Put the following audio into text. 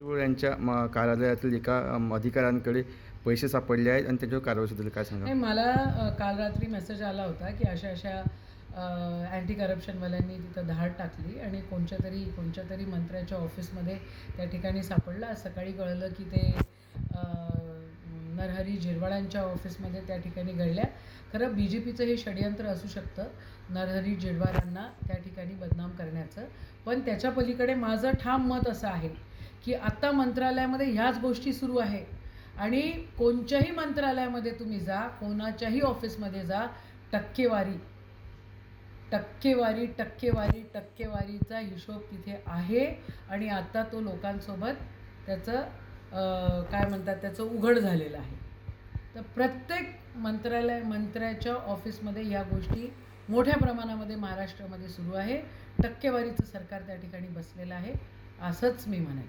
यांच्या कार्यालयातील एका अधिकाऱ्यांकडे पैसे सापडले आहेत आणि त्याच्यावर कारवाई सुरू झाली. काय सांगा? नाही, मला काल रात्री मेसेज आला होता की अशा अँटी करप्शनवाल्यांनी तिथं धाड टाकली आणि कोणत्या तरी मंत्र्याच्या ऑफिसमध्ये त्या ठिकाणी सापडलं. आज सकाळी कळलं की ते नरहरी झिरवाळांच्या ऑफिसमध्ये त्या ठिकाणी घडल्या. खरं BJPचं हे षडयंत्र असू शकतं नरहरी झिरवाळांना त्या ठिकाणी बदनाम करण्याचं. पण त्याच्या पलीकडे माझं ठाम मत असं आहे की आत्ता मंत्रालयामध्ये ह्याच गोष्टी सुरू आहे आणि कोणत्याही मंत्रालयामध्ये तुम्ही जा, कोणाच्याही ऑफिसमध्ये जा, टक्केवारीचा हिशोब तिथे आहे आणि आता तो लोकांसोबत त्याचं त्याचं उघड झालेलं आहे. तर प्रत्येक मंत्र्याच्या ऑफिसमध्ये ह्या गोष्टी मोठ्या प्रमाणामध्ये महाराष्ट्रामध्ये सुरू आहे. टक्केवारीचं सरकार त्या ठिकाणी बसलेलं आहे असंच मी म्हणेन.